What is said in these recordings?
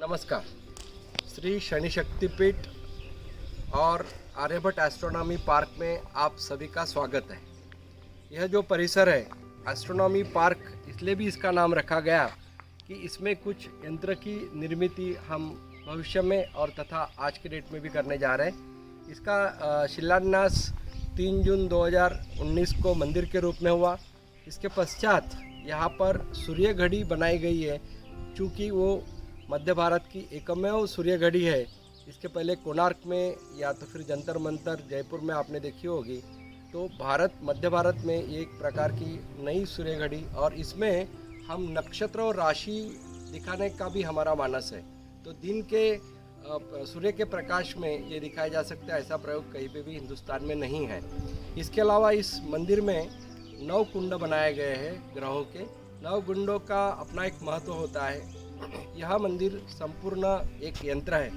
नमस्कार। श्री शनि शक्तिपीठ और आर्यभट्ट एस्ट्रोनॉमी पार्क में आप सभी का स्वागत है। यह जो परिसर है एस्ट्रोनॉमी पार्क, इसलिए भी इसका नाम रखा गया कि इसमें कुछ यंत्र की निर्मित हम भविष्य में और तथा आज के डेट में भी करने जा रहे हैं। इसका शिलान्यास 3 जून 2019 को मंदिर के रूप में हुआ। इसके पश्चात यहाँ पर सूर्य घड़ी बनाई गई है, चूँकि वो मध्य भारत की एकमेव सूर्य घड़ी है। इसके पहले कोणार्क में या तो फिर जंतर मंतर जयपुर में आपने देखी होगी। तो मध्य भारत में ये एक प्रकार की नई सूर्य घड़ी, और इसमें हम नक्षत्र और राशि दिखाने का भी हमारा मानस है। तो दिन के सूर्य के प्रकाश में ये दिखाया जा सकता है, ऐसा प्रयोग कहीं पे भी हिंदुस्तान में नहीं है। इसके अलावा इस मंदिर में 9 कुंड बनाए गए हैं ग्रहों के। 9 कुंडों का अपना एक महत्व होता है। यह मंदिर संपूर्ण एक यंत्र है,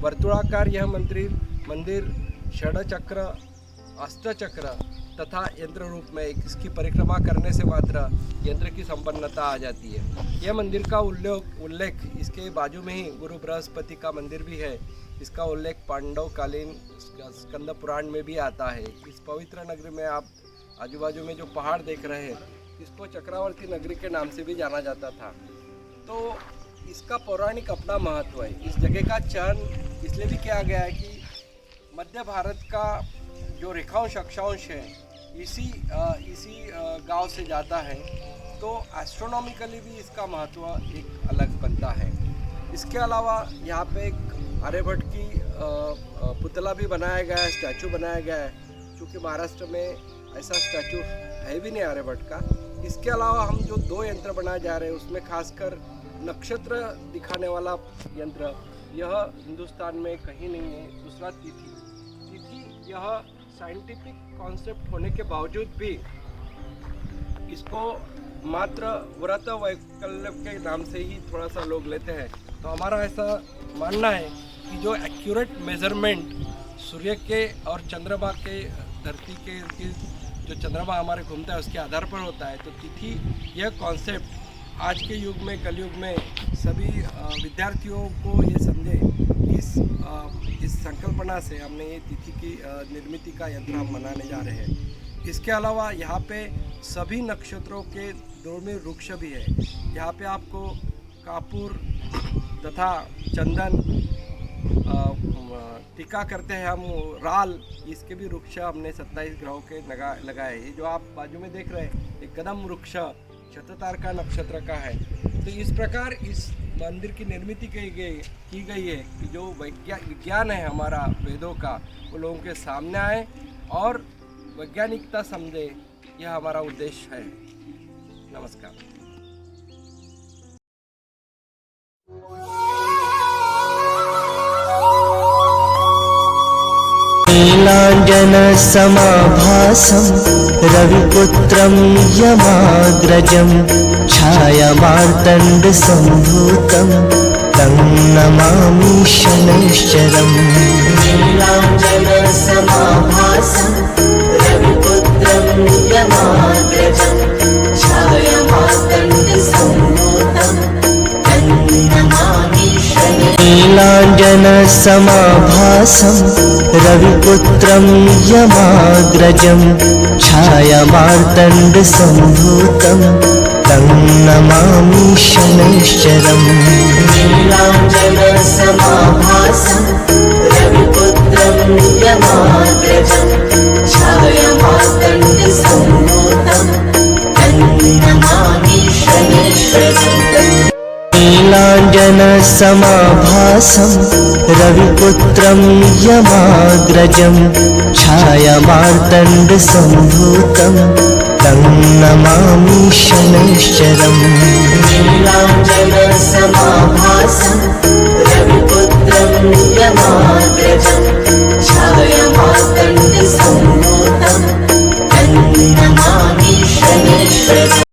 वर्तुलाकार। यह मंदिर षडचक्र, अष्टचक्र तथा यंत्र रूप में इसकी परिक्रमा करने से मात्र यंत्र की संपन्नता आ जाती है। यह मंदिर का उल्लेख इसके बाजू में ही गुरु बृहस्पति का मंदिर भी है। इसका उल्लेख पांडवकालीन स्कंद पुराण में भी आता है। इस पवित्र नगरी में आप आजू बाजू में जो पहाड़ देख रहे हैं, इसको चक्रवर्ती नगरी के नाम से भी जाना जाता था। तो इसका पौराणिक अपना महत्व है। इस जगह का चयन इसलिए भी किया गया है कि मध्य भारत का जो रेखांश अक्षांश है इसी गांव से जाता है। तो एस्ट्रोनॉमिकली भी इसका महत्व एक अलग बनता है। इसके अलावा यहाँ पे एक आर्यभट्ट की पुतला भी बनाया गया है, स्टैचू बनाया गया है, क्योंकि महाराष्ट्र में ऐसा स्टैचू है भी नहीं आर्यभट्ट का। इसके अलावा हम जो 2 यंत्र बनाए जा रहे हैं, उसमें खासकर नक्षत्र दिखाने वाला यंत्र, यह हिंदुस्तान में कहीं नहीं है। दूसरा तिथि, यह साइंटिफिक कॉन्सेप्ट होने के बावजूद भी इसको मात्र व्रत वैकल्य के नाम से ही थोड़ा सा लोग लेते हैं। तो हमारा ऐसा मानना है कि जो एक्यूरेट मेजरमेंट सूर्य के और चंद्रमा के, धरती के जो चंद्रमा हमारे घूमता है उसके आधार पर होता है। तो तिथि, यह कॉन्सेप्ट आज के युग में, कलयुग में सभी विद्यार्थियों को ये समझे, इस संकल्पना से हमने ये तिथि की निर्मित का यंत्र हम मनाने जा रहे हैं। इसके अलावा यहाँ पे सभी नक्षत्रों के दोनों वृक्ष भी है। यहाँ पे आपको कापूर तथा चंदन, टीका करते हैं हम, राल, इसके भी वृक्ष हमने 27 ग्रहों के लगाए। ये जो आप बाजू में देख रहे हैं, एक कदम वृक्ष शततारका नक्षत्र का है। तो इस प्रकार इस मंदिर की निर्मित की गई है कि जो विज्ञान है हमारा वेदों का, वो लोगों के सामने आए और वैज्ञानिकता समझे। यह हमारा उद्देश्य है। नमस्कार। नीलांजन समाभासं रविपुत्रं यमाग्रजं छायामार्तण्ड सम्भूतं तं नमामि शनैश्चरम्। नीलांजन समाभासं रविपुत्रं यमाग्रजं छायामार्तण्ड सम्भूतं तं नमामि शनैश्चरम्। नीलांजन समाभासं रविपुत्रं यमाग्रजं छायामार्तण्ड सम्भूतं तं नमामि शनैश्चरम्। नीलांजन समाभासं रविपुत्रं यमाग्रजं छायामार्तण्ड सम्भूतं तं नमामि शनैश्चरम्। नीलांजन समाभासं रविपुत्रं यमाग्रजं छायामार्तण्ड सम्भूतं तं नमामि शनैश्चरम्। नीलांजन समाभासं रविपुत्रं यमाग्रजं छायामार्तण्ड सम्भूतं तं नमामि शनैश्चरम्।